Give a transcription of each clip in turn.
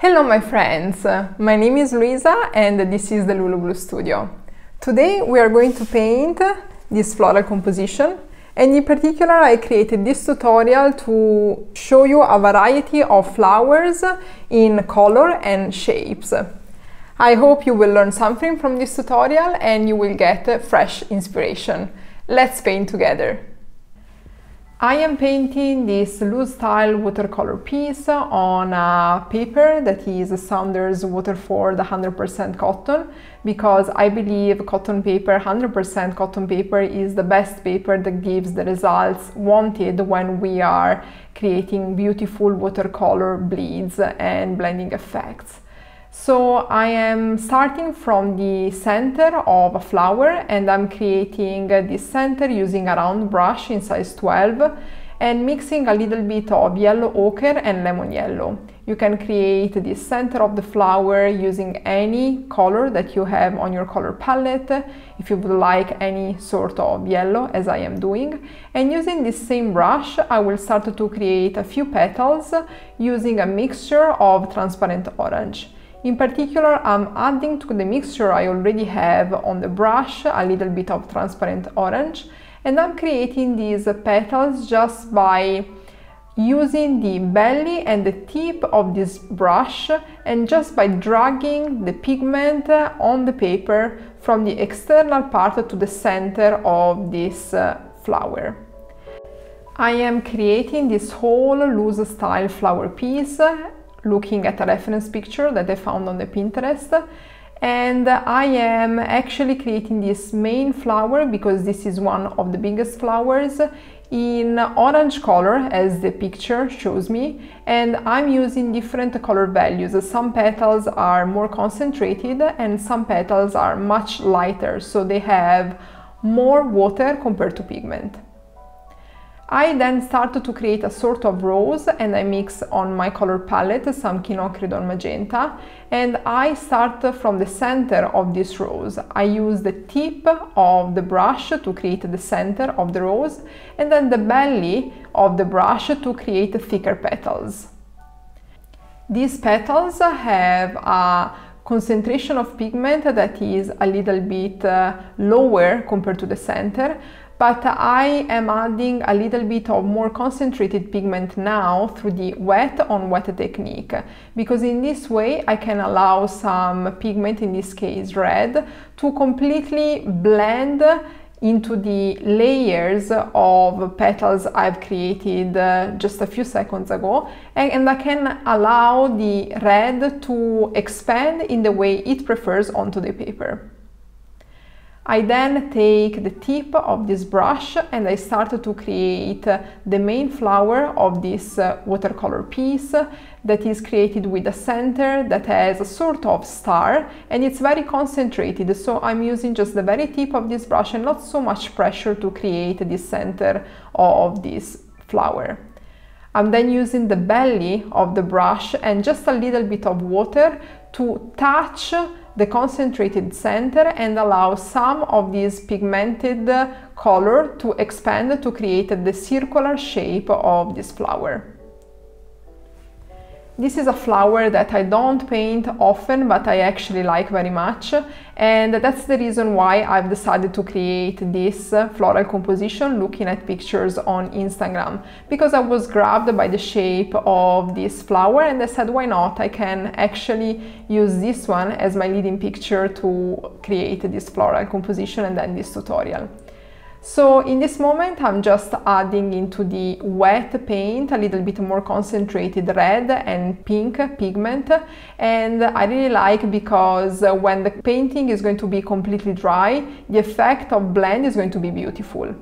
Hello my friends, my name is Luisa and this is the Lulu Blue Studio. Today we are going to paint this floral composition, and in particular I created this tutorial to show you a variety of flowers in color and shapes. I hope you will learn something from this tutorial and you will get fresh inspiration. Let's paint together. I am painting this loose style watercolor piece on a paper that is Saunders Waterford 100% cotton, because I believe cotton paper, 100% cotton paper, is the best paper that gives the results wanted when we are creating beautiful watercolor bleeds and blending effects. So I am starting from the center of a flower and I'm creating this center using a round brush in size 12 and mixing a little bit of yellow ochre and lemon yellow. You can create this center of the flower using any color that you have on your color palette, if you would like any sort of yellow, as I am doing. And using this same brush, I will start to create a few petals using a mixture of transparent orange. In particular, I'm adding to the mixture I already have on the brush a little bit of transparent orange, and I'm creating these petals just by using the belly and the tip of this brush and just by dragging the pigment on the paper from the external part to the center of this flower. I am creating this whole loose style flower piece looking at a reference picture that I found on the Pinterest, and I am actually creating this main flower because this is one of the biggest flowers in orange color, as the picture shows me, and I'm using different color values. Some petals are more concentrated and some petals are much lighter, so they have more water compared to pigment. I then started to create a sort of rose, and I mix on my color palette some Quinacridone Magenta, and I start from the center of this rose. I use the tip of the brush to create the center of the rose, and then the belly of the brush to create thicker petals. These petals have a concentration of pigment that is a little bit lower compared to the center, but I am adding a little bit of more concentrated pigment now through the wet on wet technique, because in this way I can allow some pigment, in this case red, to completely blend into the layers of petals I've created just a few seconds ago, and I can allow the red to expand in the way it prefers onto the paper. I then take the tip of this brush and I start to create the main flower of this watercolor piece that is created with a center that has a sort of star, and it's very concentrated, so I'm using just the very tip of this brush and not so much pressure to create this center of this flower. I'm then using the belly of the brush and just a little bit of water to touch the concentrated center and allow some of this pigmented color to expand to create the circular shape of this flower. This is a flower that I don't paint often, but I actually like very much, and that's the reason why I've decided to create this floral composition looking at pictures on Instagram, because I was grabbed by the shape of this flower and I said, why not? I can actually use this one as my leading picture to create this floral composition and then this tutorial. So in this moment I'm just adding into the wet paint a little bit more concentrated red and pink pigment, and I really like because when the painting is going to be completely dry, the effect of blend is going to be beautiful.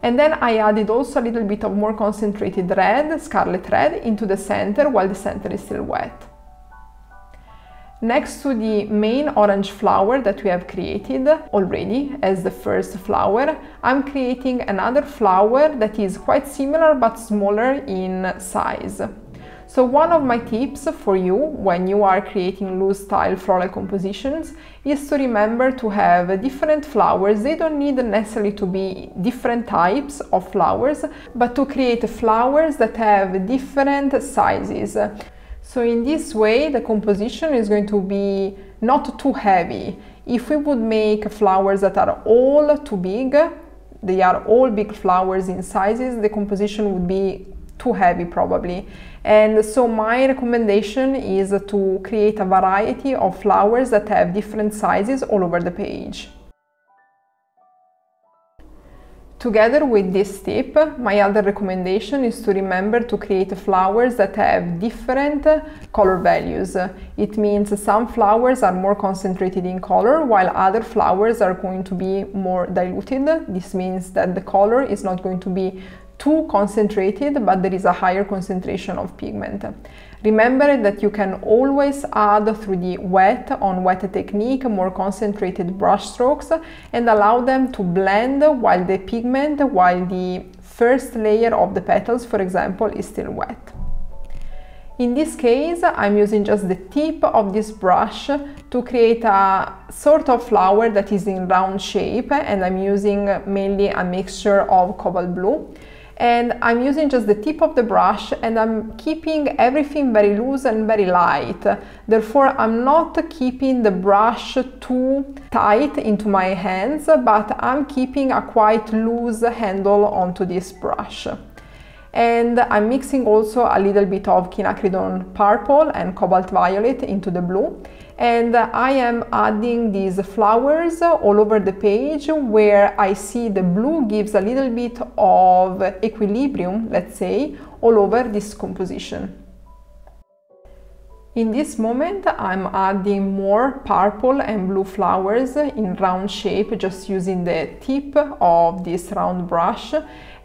And then I added also a little bit of more concentrated red, Scarlet Red, into the center while the center is still wet. Next to the main orange flower that we have created already as the first flower, I'm creating another flower that is quite similar but smaller in size. So one of my tips for you when you are creating loose style floral compositions is to remember to have different flowers. They don't need necessarily to be different types of flowers, but to create flowers that have different sizes. So in this way, the composition is going to be not too heavy. If we would make flowers that are all too big, they are all big flowers in sizes, the composition would be too heavy probably. And so my recommendation is to create a variety of flowers that have different sizes all over the page. Together with this tip, my other recommendation is to remember to create flowers that have different color values. It means some flowers are more concentrated in color, while other flowers are going to be more diluted. This means that the color is not going to be too concentrated, but there is a higher concentration of pigment. Remember that you can always add through the wet on wet technique more concentrated brush strokes and allow them to blend while the first layer of the petals, for example, is still wet. In this case, I'm using just the tip of this brush to create a sort of flower that is in round shape, and I'm using mainly a mixture of Cobalt Blue. And I'm using just the tip of the brush and I'm keeping everything very loose and very light. Therefore, I'm not keeping the brush too tight into my hands, but I'm keeping a quite loose handle onto this brush. And I'm mixing also a little bit of Quinacridone Purple and Cobalt Violet into the blue. And I am adding these flowers all over the page where I see the blue gives a little bit of equilibrium, let's say, all over this composition. In this moment, I'm adding more purple and blue flowers in round shape, just using the tip of this round brush.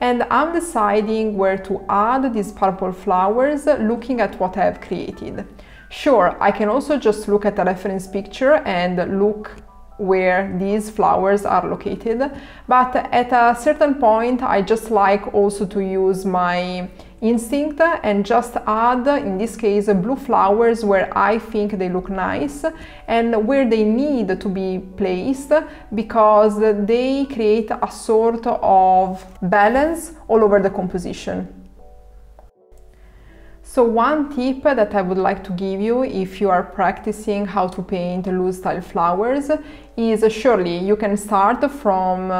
And I'm deciding where to add these purple flowers, looking at what I have created. Sure, I can also just look at a reference picture and look where these flowers are located, but at a certain point I just like also to use my instinct and just add, in this case, blue flowers where I think they look nice and where they need to be placed, because they create a sort of balance all over the composition. So one tip that I would like to give you if you are practicing how to paint loose style flowers is, surely you can start from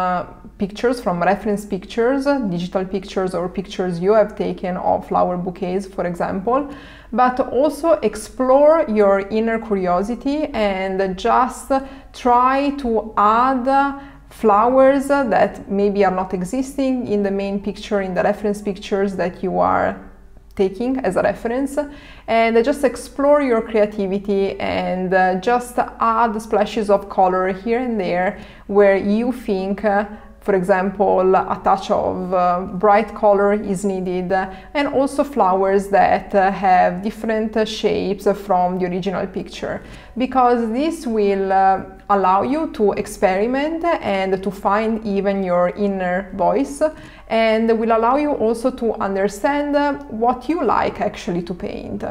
pictures, from reference pictures, digital pictures or pictures you have taken of flower bouquets, for example, but also explore your inner curiosity and just try to add flowers that maybe are not existing in the main picture, in the reference pictures that you are taking as a reference, and just explore your creativity and just add splashes of color here and there where you think, for example, a touch of bright color is needed, and also flowers that have different shapes from the original picture, because this will allow you to experiment and to find even your inner voice, and will allow you also to understand what you like actually to paint.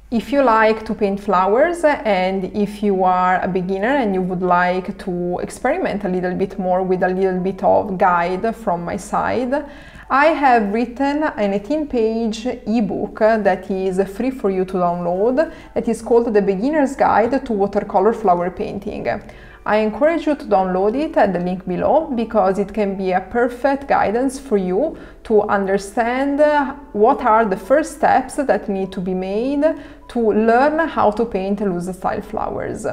If you like to paint flowers and if you are a beginner and you would like to experiment a little bit more with a little bit of guide from my side, I have written an 18-page ebook that is free for you to download, that is called The Beginner's Guide to Watercolor Flower Painting. I encourage you to download it at the link below, because it can be a perfect guidance for you to understand what are the first steps that need to be made to learn how to paint loose style flowers.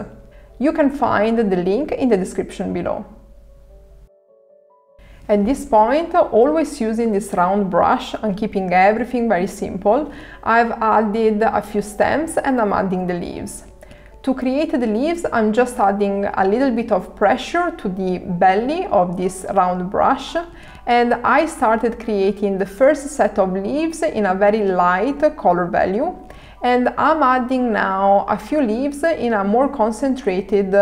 You can find the link in the description below. At this point, always using this round brush and keeping everything very simple, I've added a few stems and I'm adding the leaves. To create the leaves, I'm just adding a little bit of pressure to the belly of this round brush, and I started creating the first set of leaves in a very light color value, and I'm adding now a few leaves in a more concentrated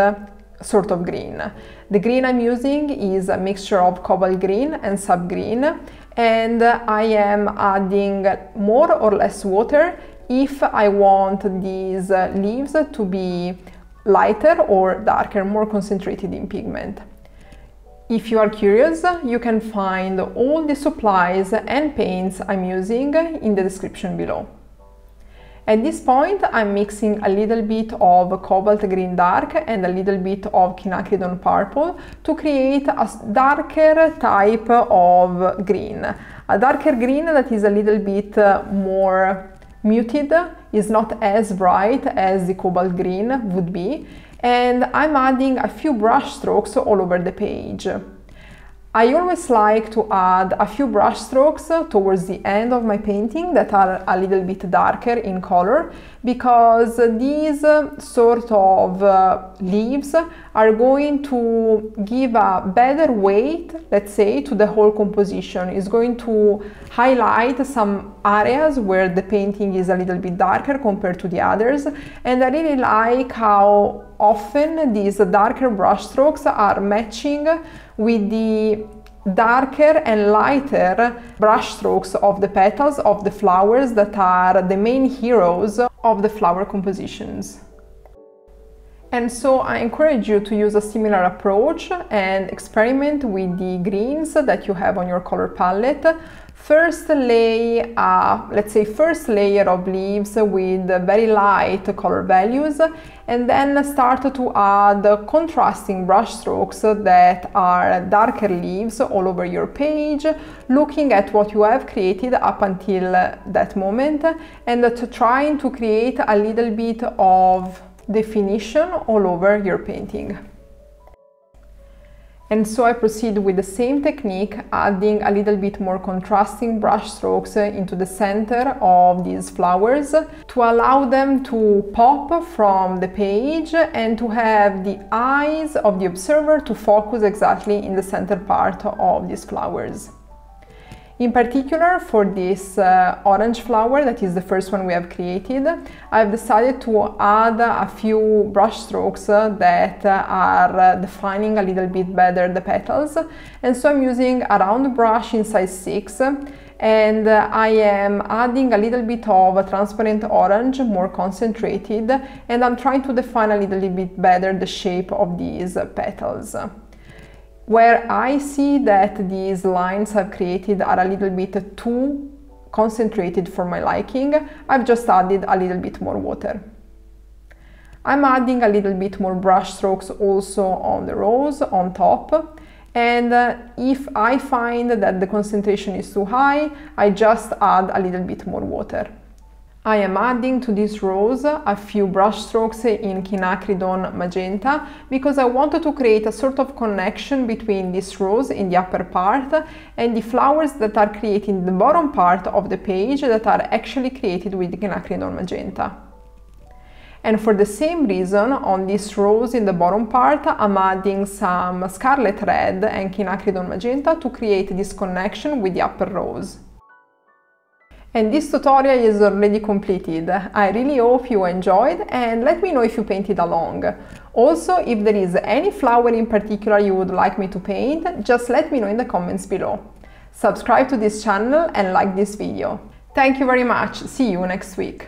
sort of green. The green I'm using is a mixture of Cobalt Green and Sap Green, and I am adding more or less water if I want these leaves to be lighter or darker, more concentrated in pigment. If you are curious, you can find all the supplies and paints I'm using in the description below. At this point, I'm mixing a little bit of Cobalt Green Dark and a little bit of Quinacridone Purple to create a darker type of green. A darker green that is a little bit more muted, is not as bright as the Cobalt Green would be, and I'm adding a few brush strokes all over the page. I always like to add a few brush strokes towards the end of my painting that are a little bit darker in color, because these sort of leaves are going to give a better weight, let's say, to the whole composition. It's going to highlight some areas where the painting is a little bit darker compared to the others, and I really like how often these darker brush strokes are matching with the darker and lighter brush strokes of the petals of the flowers that are the main heroes of the flower compositions. And so I encourage you to use a similar approach and experiment with the greens that you have on your color palette. First lay let's say first layer of leaves with very light color values, and then start to add contrasting brush strokes that are darker leaves all over your page, looking at what you have created up until that moment and trying to create a little bit of definition all over your painting. And so I proceed with the same technique, adding a little bit more contrasting brush strokes into the center of these flowers to allow them to pop from the page and to have the eyes of the observer to focus exactly in the center part of these flowers. In particular, for this orange flower, that is the first one we have created, I've decided to add a few brush strokes that are defining a little bit better the petals. And so I'm using a round brush in size 6, and I am adding a little bit of a transparent orange, more concentrated, and I'm trying to define a little bit better the shape of these petals. Where I see that these lines I've created are a little bit too concentrated for my liking, I've just added a little bit more water. I'm adding a little bit more brush strokes also on the rose on top, and if I find that the concentration is too high, I just add a little bit more water. I am adding to this rose a few brush strokes in Quinacridone Magenta because I wanted to create a sort of connection between this rose in the upper part and the flowers that are created in the bottom part of the page that are actually created with Quinacridone Magenta. And for the same reason, on this rose in the bottom part, I'm adding some Scarlet Red and Quinacridone Magenta to create this connection with the upper rose. And this tutorial is already completed. I really hope you enjoyed, and let me know if you painted along. Also, if there is any flower in particular you would like me to paint, just let me know in the comments below. Subscribe to this channel and like this video. Thank you very much. See you next week.